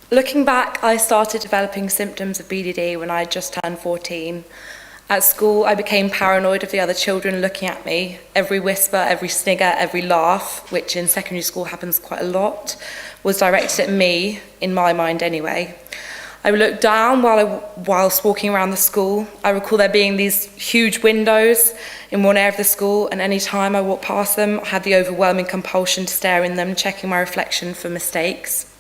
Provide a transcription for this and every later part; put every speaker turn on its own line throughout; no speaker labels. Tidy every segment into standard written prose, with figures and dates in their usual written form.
Looking back, I started developing symptoms of BDD when I had just turned 14. At school, I became paranoid of the other children looking at me. Every whisper, every snigger, every laugh, which in secondary school happens quite a lot, was directed at me, in my mind anyway. I would look down whilst walking around the school. I recall there being these huge windows in one area of the school, and any time I walked past them, I had the overwhelming compulsion to stare in them, checking my reflection for mistakes.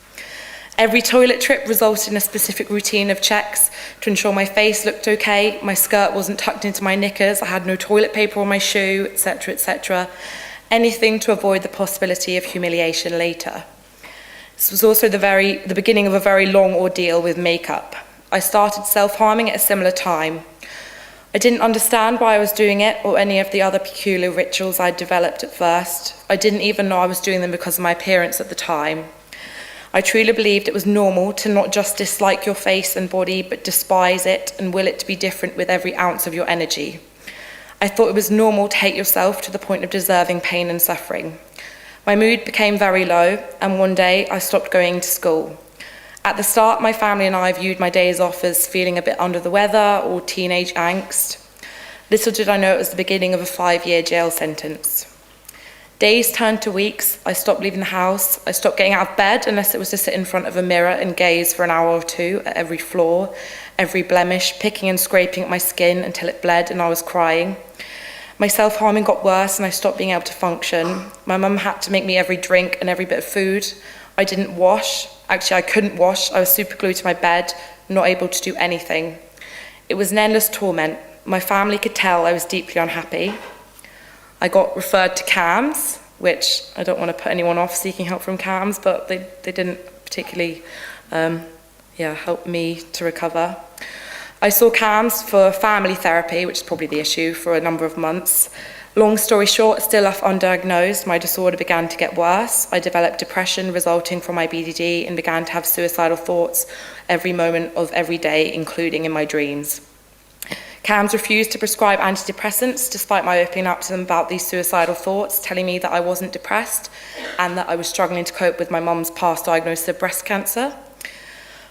Every toilet trip resulted in a specific routine of checks to ensure my face looked okay, my skirt wasn't tucked into my knickers, I had no toilet paper on my shoe, etc., etc. Anything to avoid the possibility of humiliation later. This was also the beginning of a very long ordeal with makeup. I started self-harming at a similar time. I didn't understand why I was doing it or any of the other peculiar rituals I'd developed at first. I didn't even know I was doing them because of my appearance at the time. I truly believed it was normal to not just dislike your face and body, but despise it and will it to be different with every ounce of your energy. I thought it was normal to hate yourself to the point of deserving pain and suffering. My mood became very low, and one day I stopped going to school. At the start, my family and I viewed my days off as feeling a bit under the weather or teenage angst. Little did I know it was the beginning of a 5-year jail sentence. Days turned to weeks. I stopped leaving the house. I stopped getting out of bed unless it was to sit in front of a mirror and gaze for an hour or two at every flaw, every blemish, picking and scraping at my skin until it bled and I was crying. My self-harming got worse and I stopped being able to function. My mum had to make me every drink and every bit of food. I didn't wash. Actually, I couldn't wash. I was super glued to my bed, not able to do anything. It was an endless torment. My family could tell I was deeply unhappy. I got referred to CAMS, which I don't want to put anyone off seeking help from CAMS, but they didn't particularly help me to recover. I saw CAMS for family therapy, which is probably the issue, for a number of months. Long story short, still undiagnosed, my disorder began to get worse. I developed depression resulting from my BDD and began to have suicidal thoughts every moment of every day, including in my dreams. CAMS refused to prescribe antidepressants despite my opening up to them about these suicidal thoughts, telling me that I wasn't depressed and that I was struggling to cope with my mum's past diagnosis of breast cancer.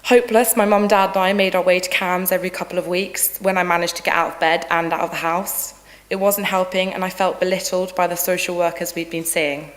Hopeless, my mum, dad and I made our way to CAMS every couple of weeks when I managed to get out of bed and out of the house. It wasn't helping and I felt belittled by the social workers we'd been seeing.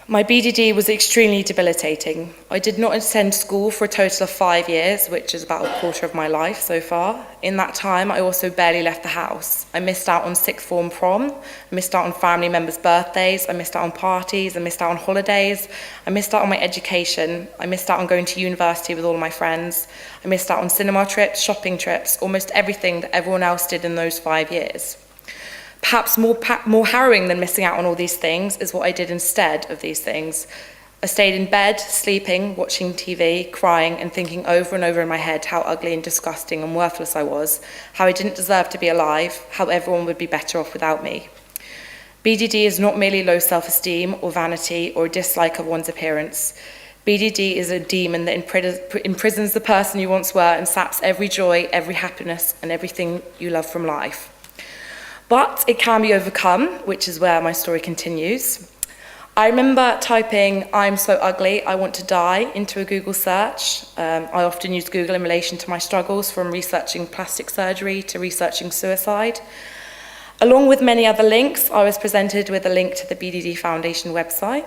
My BDD was extremely debilitating. I did not attend school for a total of 5 years, which is about a quarter of my life so far. In that time, I also barely left the house. I missed out on sixth form prom, I missed out on family members' birthdays, I missed out on parties, I missed out on holidays, I missed out on my education, I missed out on going to university with all of my friends, I missed out on cinema trips, shopping trips, almost everything that everyone else did in those 5 years. Perhaps more harrowing than missing out on all these things is what I did instead of these things. I stayed in bed, sleeping, watching TV, crying, and thinking over and over in my head how ugly and disgusting and worthless I was, how I didn't deserve to be alive, how everyone would be better off without me. BDD is not merely low self-esteem or vanity or a dislike of one's appearance. BDD is a demon that imprisons the person you once were and saps every joy, every happiness, and everything you love from life. But it can be overcome, which is where my story continues. I remember typing, "I'm so ugly, I want to die," into a Google search. I often use Google in relation to my struggles, from researching plastic surgery to researching suicide. Along with many other links, I was presented with a link to the BDD Foundation website.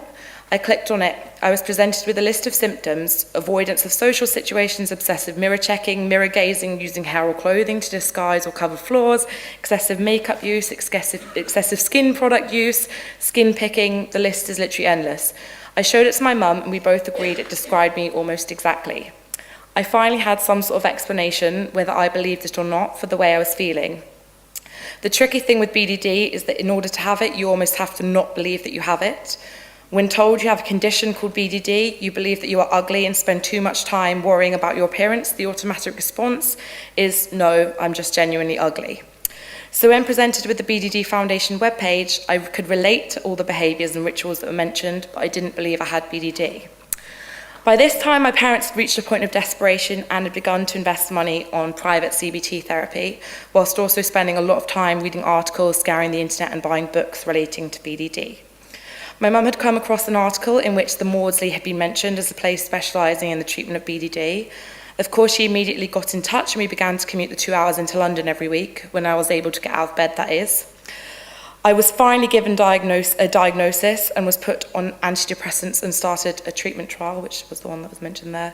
I clicked on it. I was presented with a list of symptoms: avoidance of social situations, obsessive mirror checking, mirror gazing, using hair or clothing to disguise or cover flaws, excessive makeup use, excessive skin product use, skin picking. The list is literally endless. I showed it to my mum and we both agreed it described me almost exactly. I finally had some sort of explanation, whether I believed it or not, for the way I was feeling. The tricky thing with BDD is that in order to have it, you almost have to not believe that you have it. When told you have a condition called BDD, you believe that you are ugly and spend too much time worrying about your appearance, the automatic response is, no, I'm just genuinely ugly. So when presented with the BDD Foundation webpage, I could relate to all the behaviours and rituals that were mentioned, but I didn't believe I had BDD. By this time, my parents had reached a point of desperation and had begun to invest money on private CBT therapy, whilst also spending a lot of time reading articles, scouring the internet and buying books relating to BDD. My mum had come across an article in which the Maudsley had been mentioned as a place specialising in the treatment of BDD. Of course, she immediately got in touch and we began to commute the 2 hours into London every week, when I was able to get out of bed, that is. I was finally given a diagnosis and was put on antidepressants and started a treatment trial, which was the one that was mentioned there.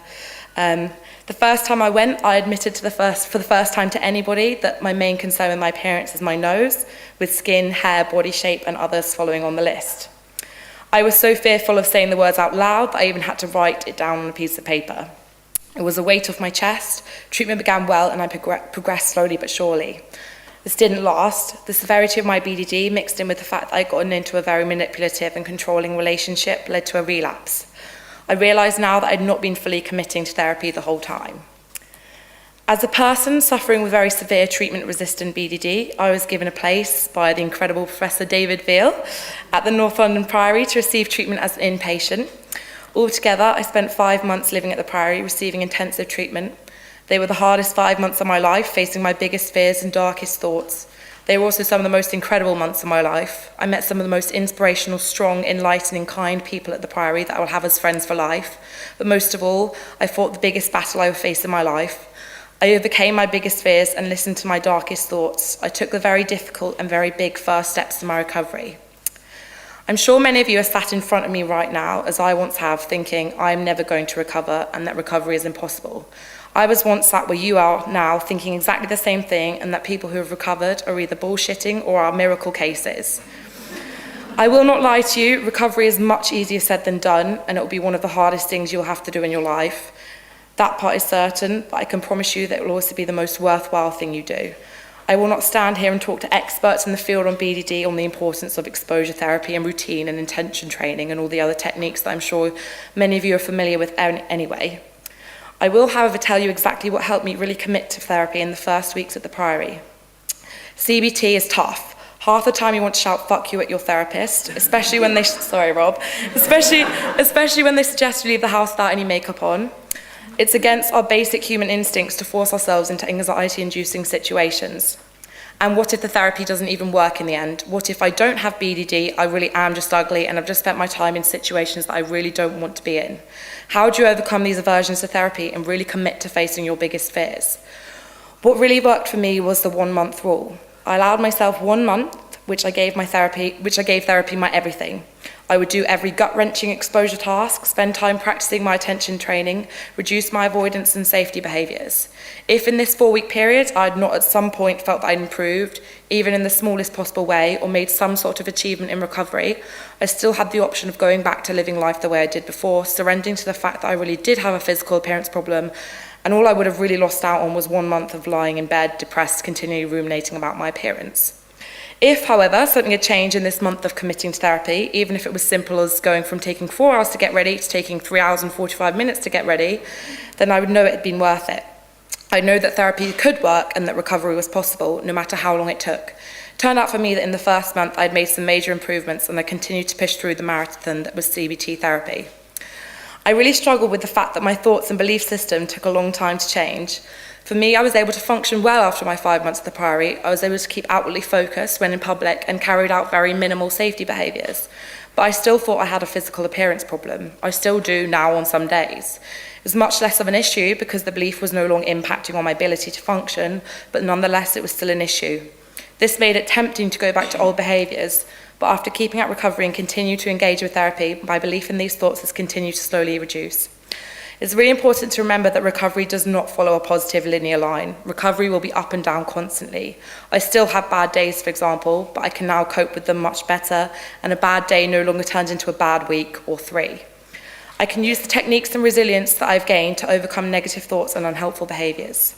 The first time I went, I admitted for the first time to anybody that my main concern with my appearance is my nose, with skin, hair, body shape, and others following on the list. I was so fearful of saying the words out loud that I even had to write it down on a piece of paper. It was a weight off my chest. Treatment began well, and I progressed slowly but surely. This didn't last. The severity of my BDD, mixed in with the fact that I'd gotten into a very manipulative and controlling relationship, led to a relapse. I realise now that I'd not been fully committing to therapy the whole time. As a person suffering with very severe treatment-resistant BDD, I was given a place by the incredible Professor David Veal at the North London Priory to receive treatment as an inpatient. Altogether, I spent 5 months living at the Priory, receiving intensive treatment. They were the hardest 5 months of my life, facing my biggest fears and darkest thoughts. They were also some of the most incredible months of my life. I met some of the most inspirational, strong, enlightening, kind people at the Priory that I will have as friends for life. But most of all, I fought the biggest battle I will face in my life. I overcame my biggest fears and listened to my darkest thoughts. I took the very difficult and very big first steps in my recovery. I'm sure many of you are sat in front of me right now, as I once have, thinking I'm never going to recover and that recovery is impossible. I was once sat where you are now, thinking exactly the same thing, and that people who have recovered are either bullshitting or are miracle cases. I will not lie to you, recovery is much easier said than done, and it will be one of the hardest things you'll have to do in your life. That part is certain, but I can promise you that it will also be the most worthwhile thing you do. I will not stand here and talk to experts in the field on BDD on the importance of exposure therapy and routine and intention training and all the other techniques that I'm sure many of you are familiar with anyway. I will, however, tell you exactly what helped me really commit to therapy in the first weeks at the Priory. CBT is tough. Half the time you want to shout "fuck you" at your therapist, especially when they especially when they suggest you leave the house without any makeup on. It's against our basic human instincts to force ourselves into anxiety-inducing situations. And what if the therapy doesn't even work in the end? What if I don't have BDD, I really am just ugly, and I've just spent my time in situations that I really don't want to be in? How do you overcome these aversions to therapy and really commit to facing your biggest fears? What really worked for me was the 1 month rule. I allowed myself 1 month, which I gave therapy my everything. I would do every gut-wrenching exposure task, spend time practicing my attention training, reduce my avoidance and safety behaviours. If in this 4-week period I had not at some point felt that I'd improved, even in the smallest possible way, or made some sort of achievement in recovery, I still had the option of going back to living life the way I did before, surrendering to the fact that I really did have a physical appearance problem, and all I would have really lost out on was 1 month of lying in bed, depressed, continually ruminating about my appearance. If, however, something had changed in this month of committing to therapy, even if it was simple as going from taking 4 hours to get ready to taking 3 hours and 45 minutes to get ready, then I would know it had been worth it. I know that therapy could work and that recovery was possible, no matter how long it took. It turned out for me that in the first month I'd made some major improvements, and I continued to push through the marathon that was CBT therapy. I really struggled with the fact that my thoughts and belief system took a long time to change. For me, I was able to function well after my 5 months at the Priory. I was able to keep outwardly focused when in public and carried out very minimal safety behaviours. But I still thought I had a physical appearance problem. I still do now on some days. It was much less of an issue because the belief was no longer impacting on my ability to function, but nonetheless it was still an issue. This made it tempting to go back to old behaviours, but after keeping at recovery and continuing to engage with therapy, my belief in these thoughts has continued to slowly reduce. It's really important to remember that recovery does not follow a positive linear line. Recovery will be up and down constantly. I still have bad days, for example, but I can now cope with them much better, and a bad day no longer turns into a bad week or 3. I can use the techniques and resilience that I've gained to overcome negative thoughts and unhelpful behaviours.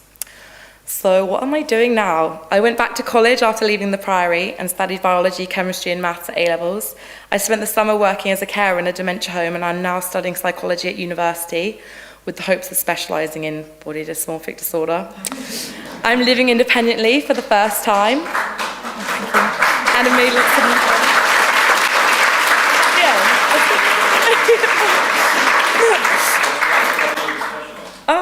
So what am I doing now? I went back to college after leaving the Priory and studied biology, chemistry and maths at A-levels. I spent the summer working as a carer in a dementia home, and I'm now studying psychology at university with the hopes of specialising in body dysmorphic disorder. I'm living independently for the first time. Thank you. And it made lots of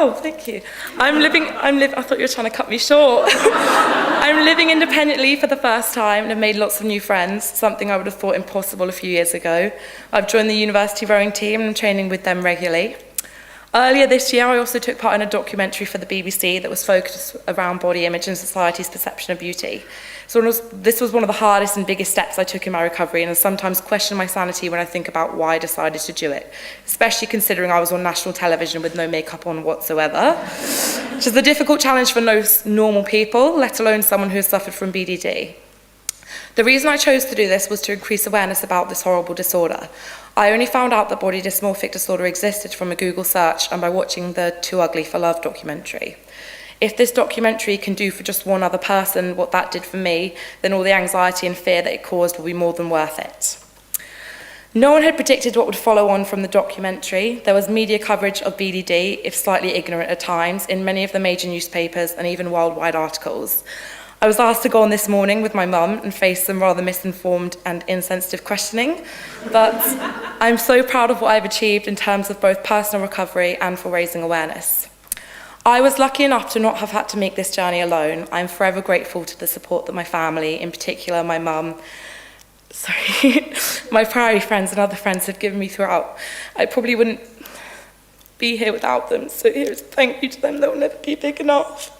Oh, thank you. I thought you were trying to cut me short. I'm living independently for the first time and have made lots of new friends, something I would have thought impossible a few years ago. I've joined the university rowing team and I'm training with them regularly. Earlier this year, I also took part in a documentary for the BBC that was focused around body image and society's perception of beauty. So this was one of the hardest and biggest steps I took in my recovery, and I sometimes question my sanity when I think about why I decided to do it, especially considering I was on national television with no makeup on whatsoever, which is a difficult challenge for most normal people, let alone someone who has suffered from BDD. The reason I chose to do this was to increase awareness about this horrible disorder. I only found out that body dysmorphic disorder existed from a Google search and by watching the Too Ugly for Love documentary. If this documentary can do for just one other person what that did for me, then all the anxiety and fear that it caused will be more than worth it. No one had predicted what would follow on from the documentary. There was media coverage of BDD, if slightly ignorant at times, in many of the major newspapers and even worldwide articles. I was asked to go on this morning with my mum and face some rather misinformed and insensitive questioning, but I'm so proud of what I've achieved in terms of both personal recovery and for raising awareness. I was lucky enough to not have had to make this journey alone. I'm forever grateful to the support that my family, in particular my mum, my priority friends and other friends have given me throughout. I probably wouldn't be here without them, so here's a thank you to them that will never be big enough.